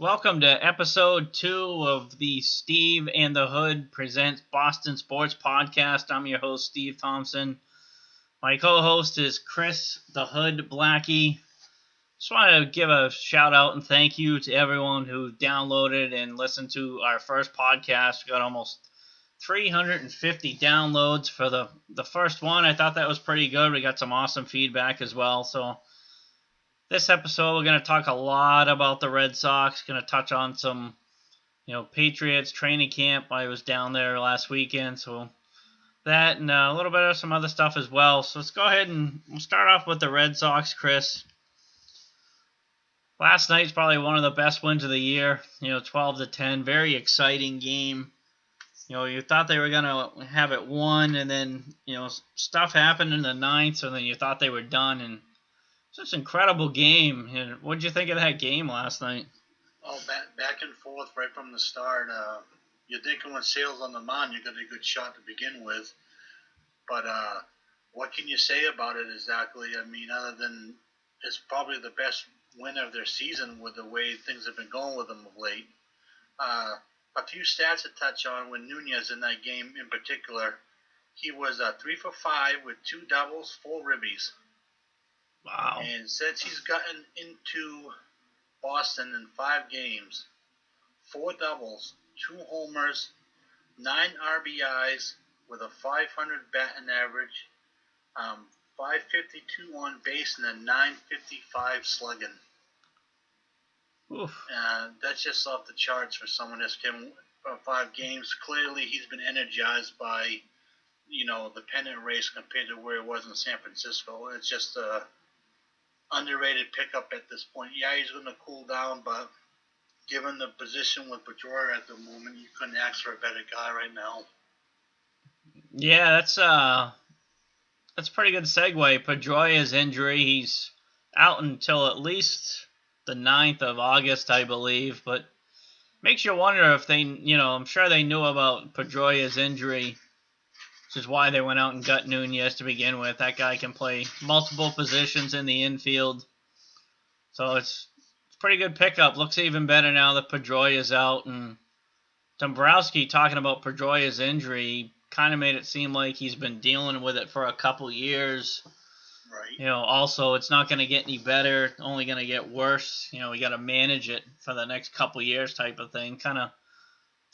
Welcome to episode 2 of the Steve and the Hood presents Boston Sports Podcast. I'm your host, Steve Thompson. My co-host is Chris the Hood Blackie. Just want to give a shout out and thank you to everyone who downloaded and listened to our first podcast. We got almost 350 downloads for the first one. I thought that was pretty good. We got some awesome feedback as well. So this episode, we're going to talk a lot about the Red Sox. Going to touch on some, Patriots training camp. I was down there last weekend, so that and a little bit of some other stuff as well. So let's go ahead and we'll start off with the Red Sox, Chris. Last night's probably one of the best wins of the year. 12-10, very exciting game. You thought they were going to have it won, and then, stuff happened in the ninth, and then you thought they were done, and such an incredible game. And what did you think of that game last night? Oh, back and forth right from the start. You're thinking when Sale's on the mound, you got a good shot to begin with. But what can you say about it exactly? I mean, other than it's probably the best win of their season with the way things have been going with them of late. A few stats to touch on when Nunez in that game in particular. He was 3 for 5 with 2 doubles, 4 ribbies. Wow. And since he's gotten into Boston in 5 games, 4 doubles, 2 homers, 9 RBIs with a 500 batting average, 552 on base, and a 955 slugging. Oof. That's just off the charts for someone that's came from 5 games. Clearly, he's been energized by, the pennant race compared to where it was in San Francisco. It's just a underrated pickup at this point. Yeah, he's going to cool down, but given the position with Pedroia at the moment, you couldn't ask for a better guy right now. Yeah, that's a pretty good segue. Pedroia's injury, he's out until at least the 9th of August, I believe, but makes you wonder if they, I'm sure they knew about Pedroia's injury, which is why they went out and got Nunez to begin with. That guy can play multiple positions in the infield. So it's a pretty good pickup. Looks even better now that Pedroia's out. And Dombrowski, talking about Pedroia's injury, kind of made it seem like he's been dealing with it for a couple years. Right. Also, it's not going to get any better, only going to get worse. We got to manage it for the next couple years type of thing. Kind of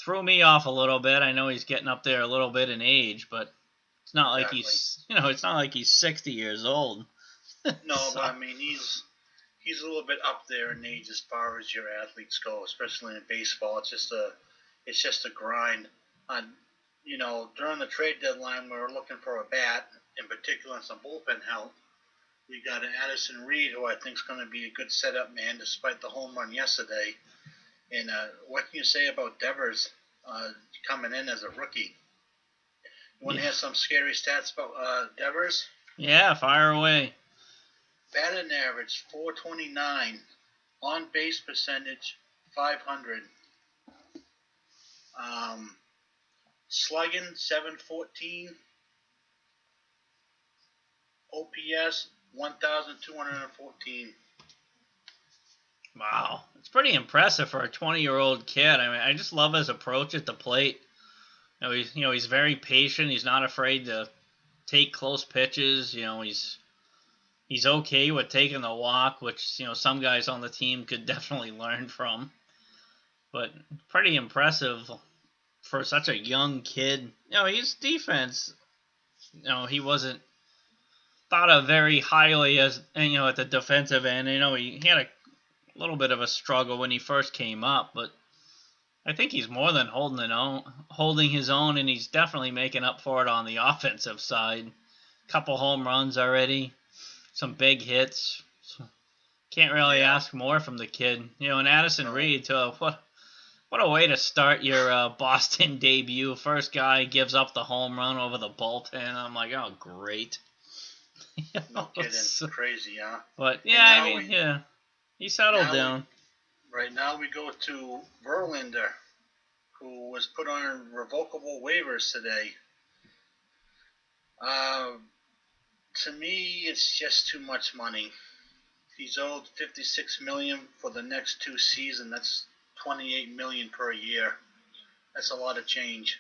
threw me off a little bit. I know he's getting up there a little bit in age, but it's not like it's not like he's 60 years old. No, so. But I mean, he's a little bit up there in age as far as your athletes go, especially in baseball. It's just a grind. During the trade deadline, we were looking for a bat, in particular, and some bullpen help. We got an Addison Reed, who I think is going to be a good setup man, despite the home run yesterday. And what can you say about Devers coming in as a rookie? You want to hear some scary stats about Devers? Yeah, fire away. Batting average, 429. On base percentage, 500. Slugging, 714. OPS, 1,214. Wow. It's pretty impressive for a 20-year-old kid. I mean, I just love his approach at the plate. He's very patient. He's not afraid to take close pitches. He's okay with taking the walk, which, some guys on the team could definitely learn from. But pretty impressive for such a young kid. His defense, he wasn't thought of very highly as, at the defensive end. He had a little bit of a struggle when he first came up, but I think he's more than holding his own, and he's definitely making up for it on the offensive side. Couple home runs already, some big hits. So can't really ask more from the kid. And Addison Reed, what a way to start your Boston debut. First guy gives up the home run over the bullpen. I'm like, oh, great. No kidding. Crazy, huh? But, yeah, he settled down. Right now we go to Verlander, who was put on revocable waivers today. To me, it's just too much money. He's owed $56 million for the next 2 seasons. That's $28 million per year. That's a lot of change.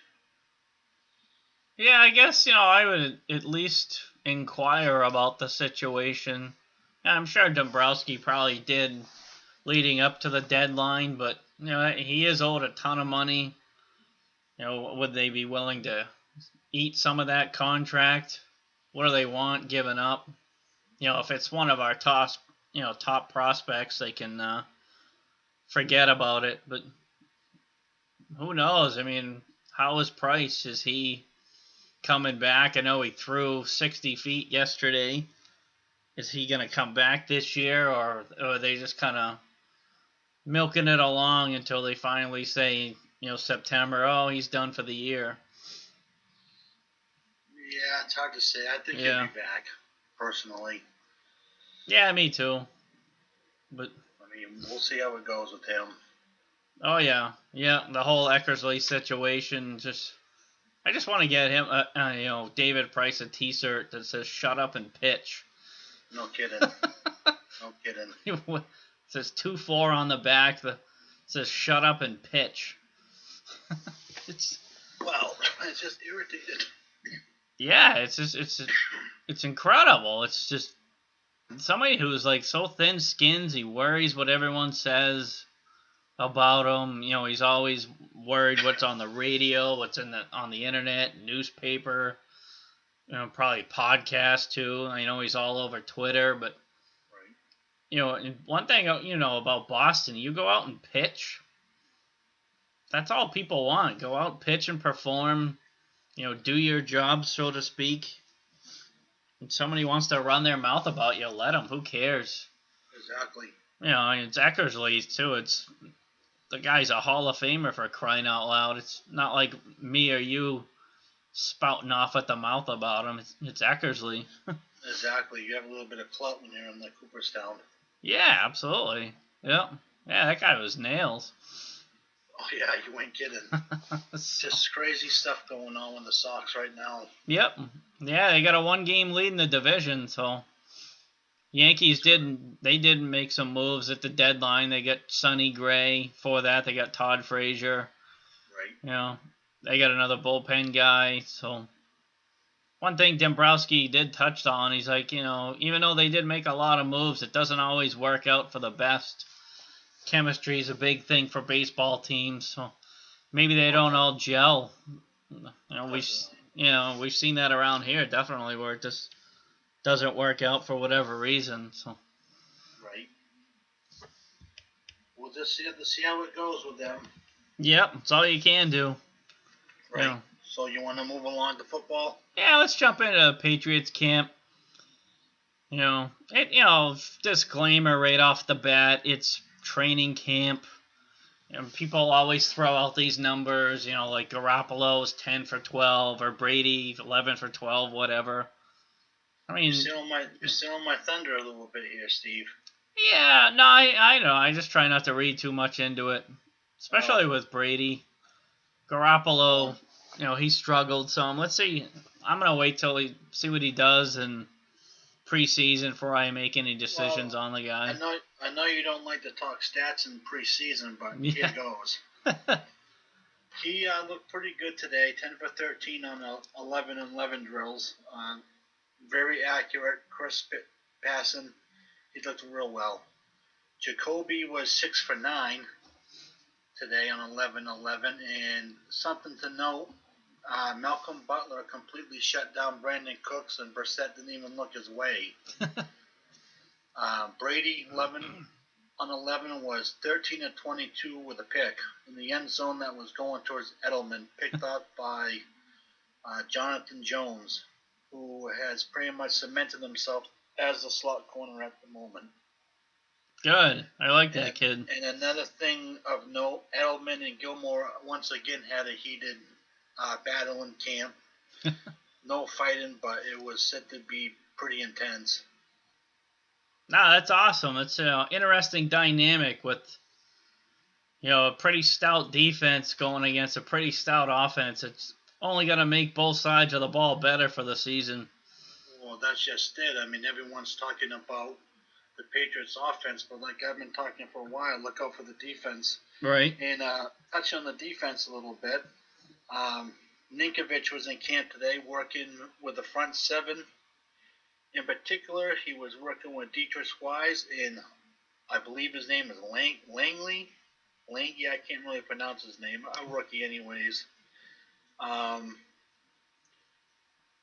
Yeah, I guess, I would at least inquire about the situation. I'm sure Dombrowski probably did leading up to the deadline, but, he is owed a ton of money. Would they be willing to eat some of that contract? What do they want given up? If it's one of our top prospects, they can forget about it. But who knows? I mean, how is Price? Is he coming back? I know he threw 60 feet yesterday. Is he going to come back this year, or are they just kind of milking it along until they finally say, September, oh, he's done for the year? Yeah, it's hard to say. I think he'll be back, personally. Yeah, me too. But we'll see how it goes with him. Oh yeah, the whole Eckersley situation. I just want to get him, David Price a T-shirt that says "Shut up and pitch." No kidding. No kidding. It says 2-4 on the back. It says "Shut up and pitch." It's just irritated. Yeah, it's incredible. It's just somebody who's like so thin-skinned. He worries what everyone says about him. He's always worried what's on the radio, what's on the internet, newspaper, probably podcast too. I know he's all over Twitter, but and one thing about Boston, you go out and pitch. That's all people want. Go out, pitch, and perform. Do your job, so to speak. If somebody wants to run their mouth about you, let them. Who cares? Exactly. It's Eckersley too. The guy's a Hall of Famer, for crying out loud. It's not like me or you spouting off at the mouth about him. It's Eckersley. Exactly. You have a little bit of clout when you're in the Cooperstown. Yeah, absolutely. Yep. Yeah, that guy was nails. Oh, yeah, you ain't kidding. Just crazy stuff going on with the Sox right now. Yep. Yeah, they got a 1-game lead in the division, so Yankees did make some moves at the deadline. They got Sonny Gray. For that, they got Todd Frazier. Right. They got another bullpen guy. So one thing Dombrowski did touch on, he's like, even though they did make a lot of moves, it doesn't always work out for the best. Chemistry is a big thing for baseball teams, so maybe they don't all gel. We've seen that around here, definitely, where it just doesn't work out for whatever reason. So. Right. We'll just see how it goes with them. Yep, that's all you can do. Right. So you want to move along to football? Yeah, let's jump into Patriots camp. Disclaimer right off the bat, it's training camp. People always throw out these numbers, like Garoppolo's 10 for 12 or Brady 11 for 12, whatever. I mean, you're stealing my thunder a little bit here, Steve. Yeah, no, I know. I just try not to read too much into it, especially with Brady. Garoppolo, he struggled some. Let's see. I'm gonna wait till see what he does in preseason before I make any decisions on the guy. I know you don't like to talk stats in preseason, but here goes. He looked pretty good today, 10 for 13 on 11 drills. Very accurate, crisp passing. He looked real well. Jacoby was 6 for 9 today on 11, and something to note, Malcolm Butler completely shut down Brandon Cooks, and Brissett didn't even look his way. Brady, 11 on 11, was 13 of 22 with a pick in the end zone that was going towards Edelman, picked up by Jonathan Jones, who has pretty much cemented himself as the slot corner at the moment. Good. I like that kid. And another thing of note, Edelman and Gilmore once again had a heated battle in camp. No fighting, but it was said to be pretty intense. No, that's awesome. It's an interesting dynamic with, a pretty stout defense going against a pretty stout offense. It's only going to make both sides of the ball better for the season. Well, that's just it. I mean, everyone's talking about the Patriots offense, but like I've been talking for a while, look out for the defense. Right. And touch on the defense a little bit. Ninkovich was in camp today working with the front seven. In particular, he was working with Dietrich Wise, and I believe his name is Langley. I can't really pronounce his name. A rookie, anyways.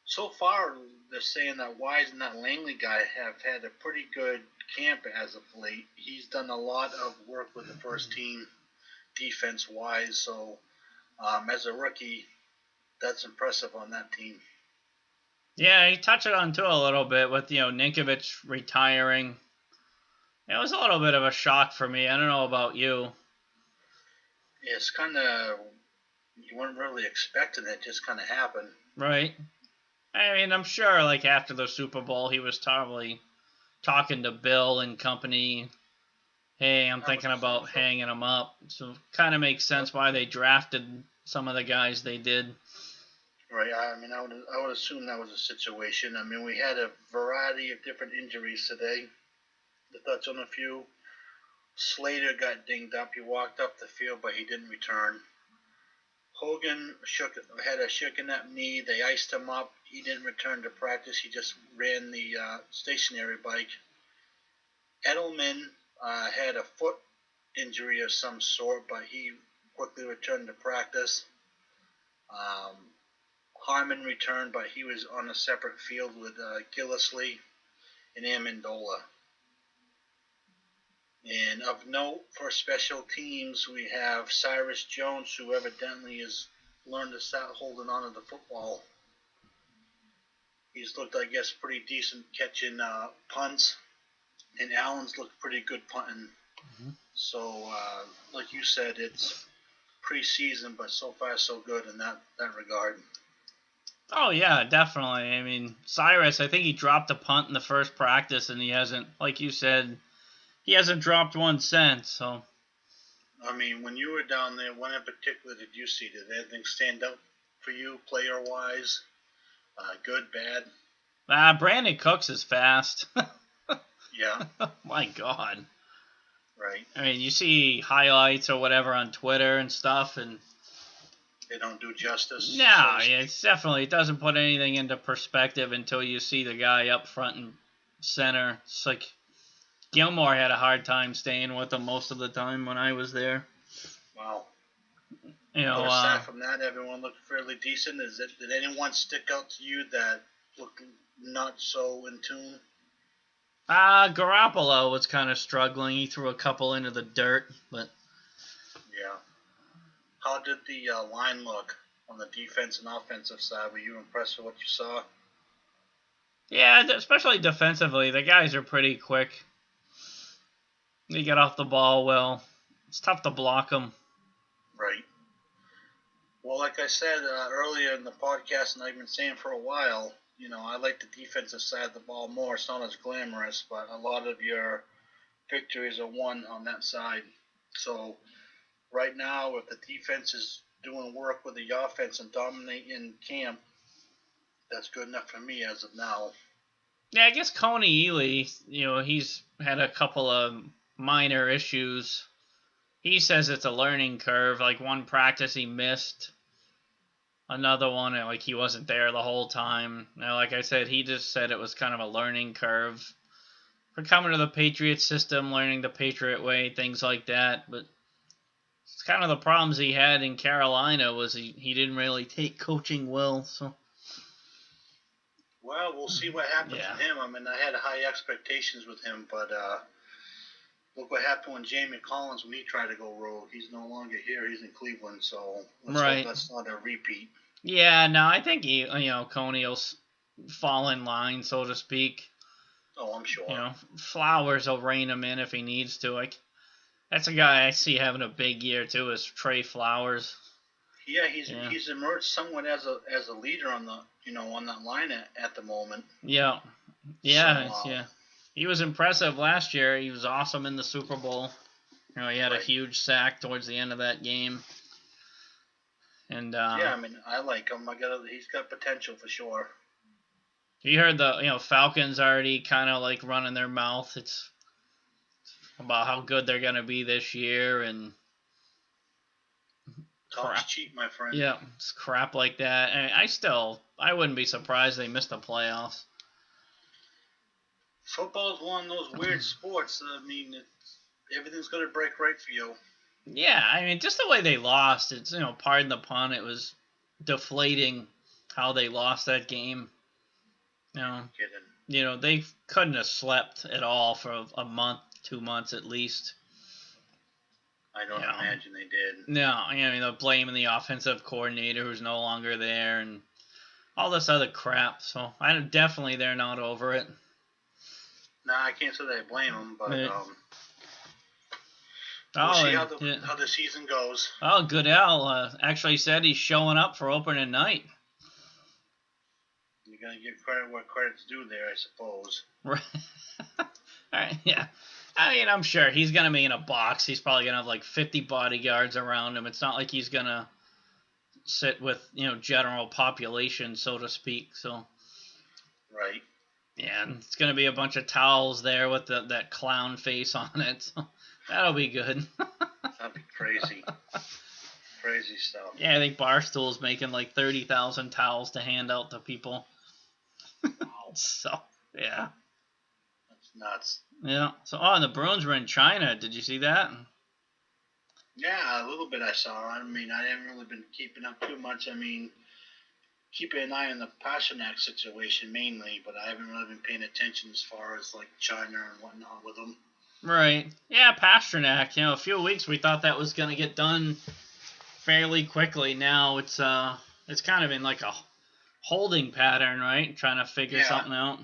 So far, they're saying that Wise and that Langley guy have had a pretty good camp as of late. He's done a lot of work with the first team defense-wise, so as a rookie, that's impressive on that team. Yeah, he touched it on too a little bit with Ninkovich retiring. It was a little bit of a shock for me. I don't know about you. It's kind of, you weren't really expecting it. Just kind of happened. Right. I mean, I'm sure like after the Super Bowl, he was probably talking to Bill and company. Hey, I'm thinking about hanging him up. So kind of makes sense why they drafted some of the guys they did. Right. I mean, I would assume that was a situation. I mean, we had a variety of different injuries today. To touch on a few, Slater got dinged up. He walked up the field, but he didn't return. Hogan had a shaken up knee. They iced him up. He didn't return to practice. He just ran the stationary bike. Edelman had a foot injury of some sort, but he quickly returned to practice. Harmon returned, but he was on a separate field with Gillisley and Amendola. And of note for special teams, we have Cyrus Jones, who evidently has learned to start holding on to the football. He's looked, I guess, pretty decent catching punts, and Allen's looked pretty good punting. Mm-hmm. So, like you said, it's preseason, but so far so good in that regard. Oh, yeah, definitely. I mean, Cyrus, I think he dropped a punt in the first practice, and he hasn't, like you said, he hasn't dropped one since. So, I mean, when you were down there, what in particular did you see? Did anything stand out for you, player-wise? Good, bad? Brandon Cooks is fast. Yeah. My God. Right. I mean, you see highlights or whatever on Twitter and stuff, and they don't do justice. No, it's definitely, it doesn't put anything into perspective until you see the guy up front and center. It's like Gilmore had a hard time staying with him most of the time when I was there. Wow. You know, but aside from that, everyone looked fairly decent. Did anyone stick out to you that looked not so in tune? Garoppolo was kind of struggling. He threw a couple into the dirt, but yeah. How did the line look on the defense and offensive side? Were you impressed with what you saw? Yeah, especially defensively. The guys are pretty quick. They get off the ball well. It's tough to block them. Right. Well, like I said earlier in the podcast, and I've been saying for a while, you know, I like the defensive side of the ball more. It's not as glamorous, but a lot of your victories are won on that side. So right now, if the defense is doing work with the offense and dominating in camp, that's good enough for me as of now. Yeah, I guess Coney Ely, you know, he's had a couple of minor issues. He says it's a learning curve. Like one practice he missed. Another one, like he wasn't there the whole time. Now, like I said, he just said it was kind of a learning curve for coming to the Patriot system, learning the Patriot way, things like that. But it's kind of the problems he had in Carolina was he didn't really take coaching well. So, well, we'll see what happens with him. I mean, I had high expectations with him, but look what happened when Jamie Collins, when he tried to go rogue. He's no longer here. He's in Cleveland, so let's hope that's not a repeat. Yeah, no, I think Coney will fall in line, so to speak. Oh, I'm sure. You know, Flowers will rein him in if he needs to. Like, that's a guy I see having a big year too. Is Trey Flowers? Yeah, he's emerged somewhat as a leader on the on that line at the moment. Yeah. He was impressive last year. He was awesome in the Super Bowl. You know, he had a huge sack towards the end of that game. And yeah, I mean, I like him. He's got potential for sure. You heard the Falcons already kind of like running their mouth. It's about how good they're going to be this year and Talk's cheap, my friend. Yeah, it's crap like that. And I wouldn't be surprised they missed the playoffs. Football's one of those weird sports. I mean, everything's going to break right for you. Yeah, I mean, just the way they lost, it's, pardon the pun, it was deflating how they lost that game. They couldn't have slept at all for a month, 2 months at least. I don't imagine they did. No, I mean, they're blaming the offensive coordinator who's no longer there and all this other crap. So definitely they're not over it. No, I can't say that I blame them, but we'll see how the season goes. Oh, Goodell actually said he's showing up for opening night. You're going to give credit where credit's due there, I suppose. Right. All right, yeah. I mean, I'm sure he's going to be in a box. He's probably going to have like 50 bodyguards around him. It's not like he's going to sit with, general population, so to speak. So, right. Yeah, and it's going to be a bunch of towels there with that clown face on it. So that'll be good. That'd be crazy. Crazy stuff. Yeah, I think Barstool's making like 30,000 towels to hand out to people. Wow. So, yeah. That's nuts. Yeah. So, and the Bruins were in China. Did you see that? Yeah, a little bit I saw. I mean, I haven't really been keeping up too much. I mean, keeping an eye on the pastrnak situation mainly, but I haven't really been paying attention as far as like China and whatnot with them. Right. Yeah, Pastrnak. A few weeks we thought that was going to get done fairly quickly. Now it's kind of in like a holding pattern, right? Trying to figure something out.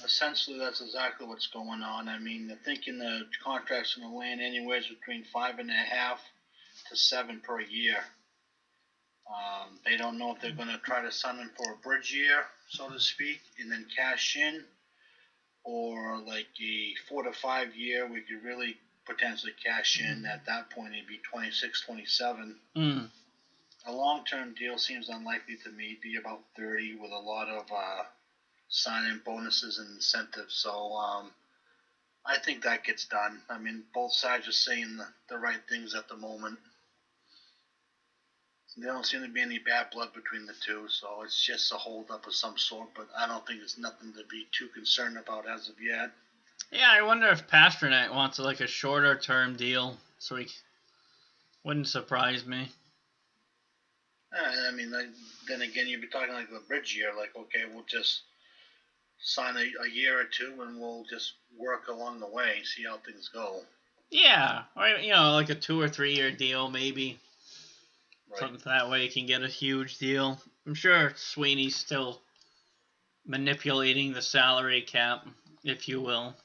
Essentially, that's exactly what's going on. I mean, they're thinking the contract's going to land anywhere between 5.5 to 7 per year. They don't know if they're going to try to sign him for a bridge year, so to speak, and then cash in, or like a 4 to 5 year, we could really potentially cash in. At that point, it'd be 26, 27. A long-term deal seems unlikely to me. It'd be about 30 with a lot of sign-in bonuses and incentives. So I think that gets done. I mean, both sides are saying the right things at the moment. There don't seem to be any bad blood between the two, so it's just a hold-up of some sort, but I don't think it's nothing to be too concerned about as of yet. Yeah, I wonder if Pastrnak wants like a shorter-term deal, so he wouldn't surprise me. I mean, then again, you'd be talking like the bridge year, like, okay, we'll just sign a year or two and we'll just work along the way, see how things go. Yeah, or, like a 2 or 3 year deal maybe. Right. Something that way you can get a huge deal. I'm sure Sweeney's still manipulating the salary cap, if you will.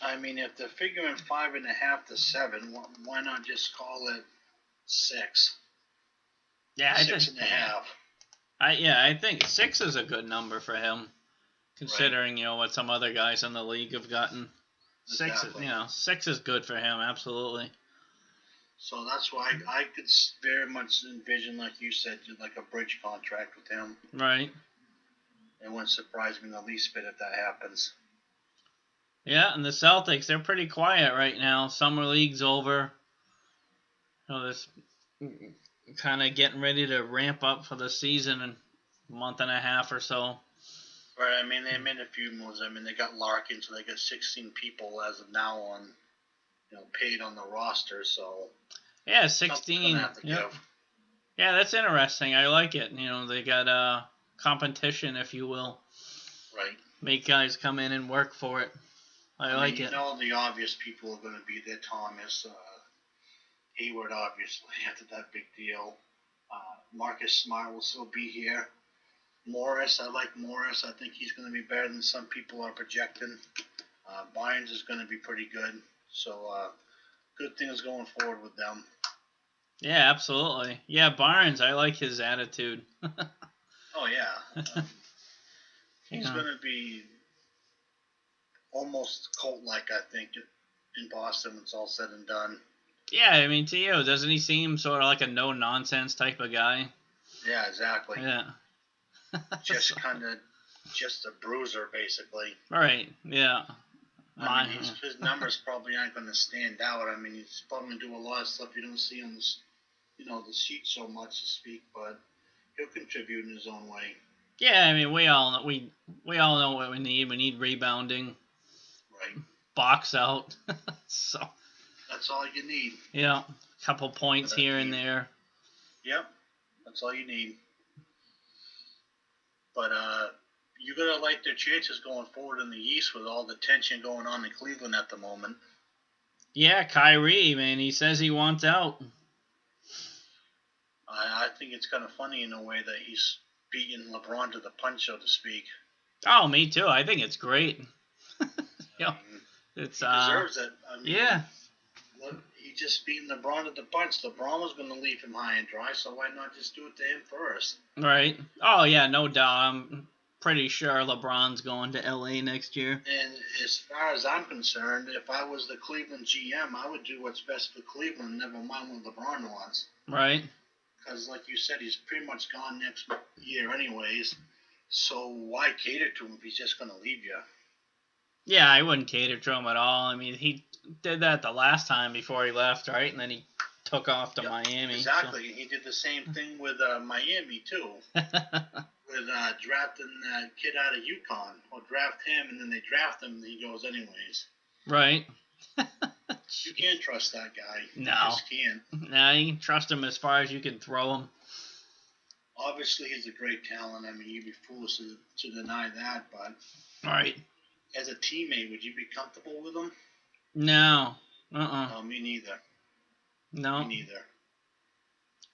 I mean, if they're figuring 5.5 to 7, why not just call it 6? Yeah, 6.5. I think 6 is a good number for him, considering what some other guys in the league have gotten. Exactly. 6 is good for him, absolutely. So that's why I could very much envision, like you said, like a bridge contract with him. Right. It wouldn't surprise me the least bit if that happens. Yeah, and the Celtics, they're pretty quiet right now. Summer league's over. This kind of getting ready to ramp up for the season in a month and a half or so. Right, I mean, they made a few moves. I mean, they got Larkin, so they got 16 people as of now on, paid on the roster, so... Yeah, 16. Yep. Yeah, that's interesting. I like it. They got competition, if you will. Right. Make guys come in and work for it. I like it. The obvious people are going to be there. Thomas, Hayward, obviously, after that big deal. Marcus Smart will still be here. Morris, I like Morris. I think he's going to be better than some people are projecting. Barnes is going to be pretty good. So, good things going forward with them. Yeah, absolutely. Yeah, Barnes, I like his attitude. Oh, yeah. He's going to be almost cult-like, I think, in Boston when it's all said and done. Yeah, I mean, to you, doesn't he seem sort of like a no-nonsense type of guy? Yeah, exactly. Yeah. Just a bruiser, basically. Right, yeah. I mean, his numbers probably aren't going to stand out. I mean, he's probably going to do a lot of stuff you don't see on this, the sheet so much to speak, but he'll contribute in his own way. Yeah, I mean, we all know what we need. We need rebounding. Right. Box out. So. That's all you need. Yeah, a couple points here and there. Yep, that's all you need. But you're going to like their chances going forward in the East with all the tension going on in Cleveland at the moment. Yeah, Kyrie, man, he says he wants out. I think it's kind of funny in a way that he's beating LeBron to the punch, so to speak. Oh, me too. I think it's great. Yeah, he deserves it. Yeah. He just beating LeBron to the punch. LeBron was going to leave him high and dry, so why not just do it to him first? Right. Oh, yeah, no doubt. I'm pretty sure LeBron's going to L.A. next year. And as far as I'm concerned, if I was the Cleveland GM, I would do what's best for Cleveland, never mind what LeBron wants. Right. Because, like you said, he's pretty much gone next year anyways, so why cater to him if he's just going to leave you? Yeah, I wouldn't cater to him at all. I mean, he did that the last time before he left, right? And then he took off to Miami. Exactly. So. He did the same thing with Miami, too. With drafting that kid out of UConn. Or draft him, and then they draft him, and he goes anyways. Right. You can't trust that guy. No. You just can't. No, you can trust him as far as you can throw him. Obviously, he's a great talent. I mean, you'd be foolish to deny that, but... Right. As a teammate, would you be comfortable with him? No. No, me neither. No. Me neither.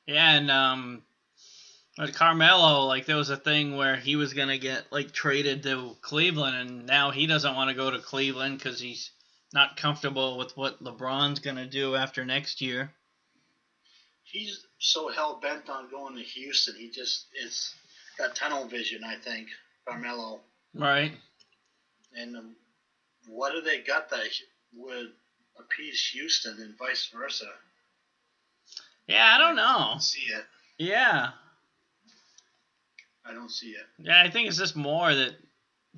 Yeah, and with Carmelo, like, there was a thing where he was going to get, like, traded to Cleveland, and now he doesn't want to go to Cleveland because he's not comfortable with what LeBron's going to do after next year. He's so hell-bent on going to Houston. He just is got tunnel vision, I think, Carmelo. Right. And what do they got that would appease Houston and vice versa? Yeah, I don't know. I don't see it. Yeah. I don't see it. Yeah, I think it's just more that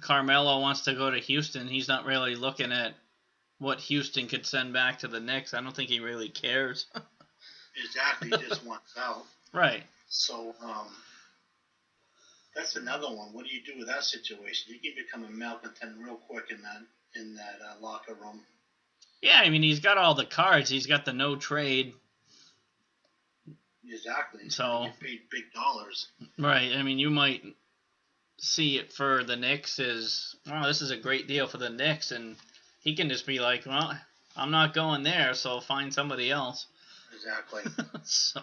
Carmelo wants to go to Houston. He's not really looking at what Houston could send back to the Knicks. I don't think he really cares. Exactly. He just wants out. Right. So, that's another one. What do you do with that situation? You can become a malcontent real quick in that locker room. Yeah, I mean, he's got all the cards. He's got the no trade. Exactly. So you paid big dollars. Right. I mean, you might see it for the Knicks as, oh, this is a great deal for the Knicks, and he can just be like, well, I'm not going there, so find somebody else. Exactly. So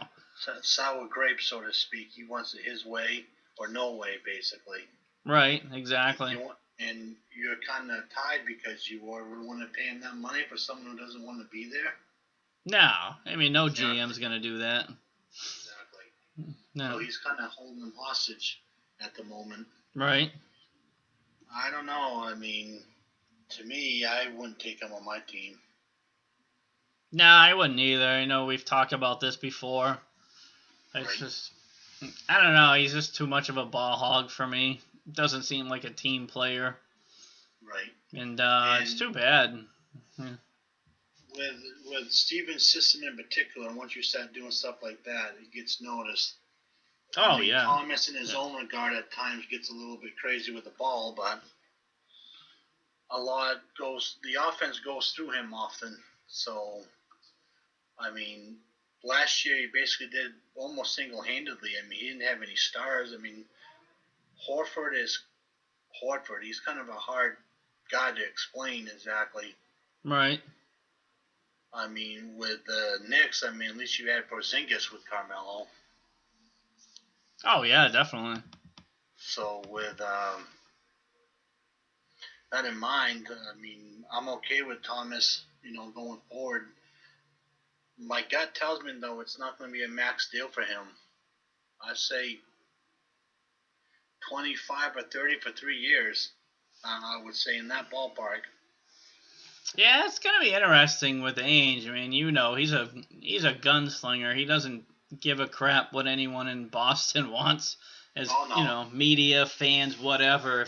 sour grape, so to speak. He wants it his way or no way, basically. Right. Exactly. And you're kind of tied because you would want to pay him that money for someone who doesn't want to be there. No, I mean, no GM's gonna do that. Exactly. No. So he's kind of holding them hostage at the moment. Right. I don't know. I mean, to me, I wouldn't take him on my team. No, I wouldn't either. I know we've talked about this before. It's just, I don't know. He's just too much of a ball hog for me. Doesn't seem like a team player. Right. And it's too bad. Yeah. With Steven's system in particular, once you start doing stuff like that, it gets noticed. Oh, yeah. Thomas, in his own regard, at times gets a little bit crazy with the ball, but the offense goes through him often. So, I mean, last year he basically did almost single-handedly. I mean, he didn't have any stars. I mean, Horford is Horford. He's kind of a hard guy to explain exactly. Right. I mean, with the Knicks, I mean, at least you had Porzingis with Carmelo. Oh, yeah, definitely. So with that in mind, I mean, I'm okay with Thomas, going forward. My gut tells me, though, it's not going to be a max deal for him. I'd say 25 or 30 for 3 years. I would say in that ballpark. Yeah, it's gonna be interesting with Ainge. I mean, he's a gunslinger. He doesn't give a crap what anyone in Boston wants, as media, fans, whatever.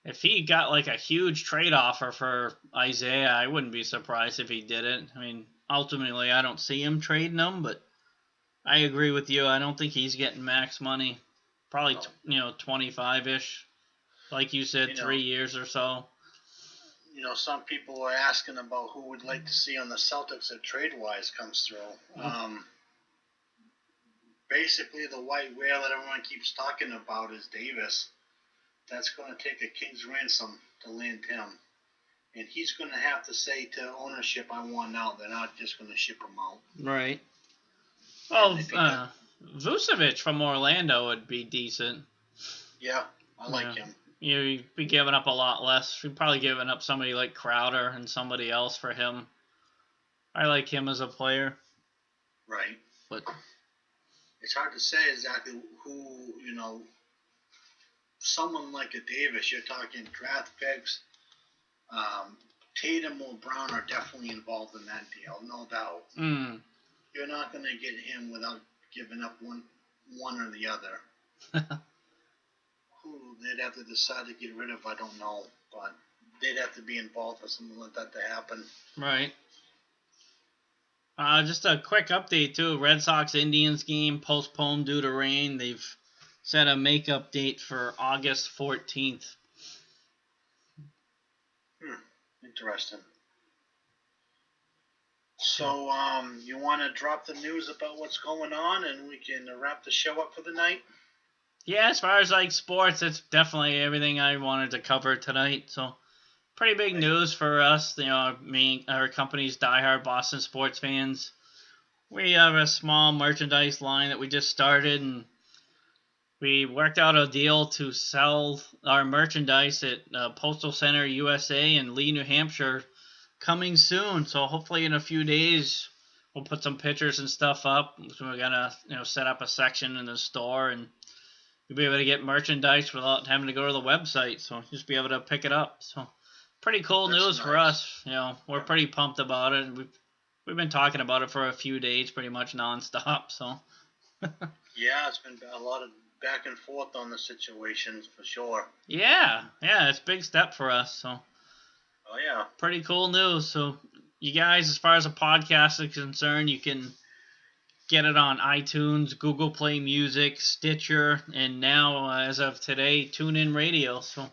if he got like a huge trade offer for Isaiah, I wouldn't be surprised if he did it. I mean, ultimately, I don't see him trading him, but I agree with you. I don't think he's getting max money. Probably, 25-ish. Like you said, 3 years or so. Some people are asking about who would like to see on the Celtics if trade-wise comes through. Basically, the white whale that everyone keeps talking about is Davis. That's going to take a king's ransom to land him. And he's going to have to say to ownership, I want out. They're not just going to ship him out. Right. Well, Vucevic from Orlando would be decent. Yeah, I like him. You'd be giving up a lot less. You'd probably giving up somebody like Crowder and somebody else for him. I like him as a player. Right. But it's hard to say exactly who, someone like a Davis, you're talking draft picks. Tatum or Brown are definitely involved in that deal, no doubt. You're not going to get him without giving up one or the other. Who they'd have to decide to get rid of, I don't know. But they'd have to be involved for something like that to happen. Right. Just a quick update, too. Red Sox-Indians game postponed due to rain. They've set a makeup date for August 14th. Interesting. So, you want to drop the news about what's going on and we can wrap the show up for the night? Yeah, as far as like sports, it's definitely everything I wanted to cover tonight. So, pretty big news for us. Our company's diehard Boston sports fans. We have a small merchandise line that we just started, and we worked out a deal to sell our merchandise at Postal Center USA in Lee, New Hampshire, coming soon. So hopefully in a few days we'll put some pictures and stuff up. So we're gonna set up a section in the store, and you'll be able to get merchandise without having to go to the website. So just be able to pick it up. So pretty cool news for us. We're pretty pumped about it. We've been talking about it for a few days, pretty much nonstop. So yeah, it's been a lot of back and forth on the situation for sure. Yeah, it's a big step for us. So oh yeah, pretty cool news. So you guys, as far as a podcast is concerned, you can get it on iTunes, Google Play Music, Stitcher, and now, as of today, TuneIn Radio. So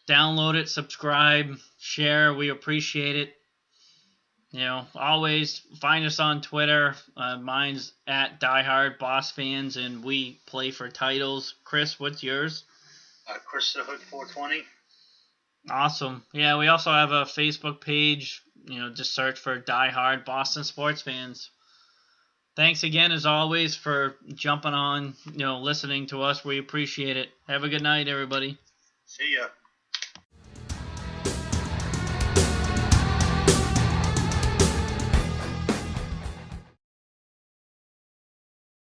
download it, subscribe, share. We appreciate it. Always find us on Twitter. Mine's at Die Boss Fans, and we play for titles. Chris, what's yours? Chris the Hood 420. Awesome. Yeah, we also have a Facebook page. Just search for Die Boston Sports Fans. Thanks again, as always, for jumping on, listening to us. We appreciate it. Have a good night, everybody. See ya.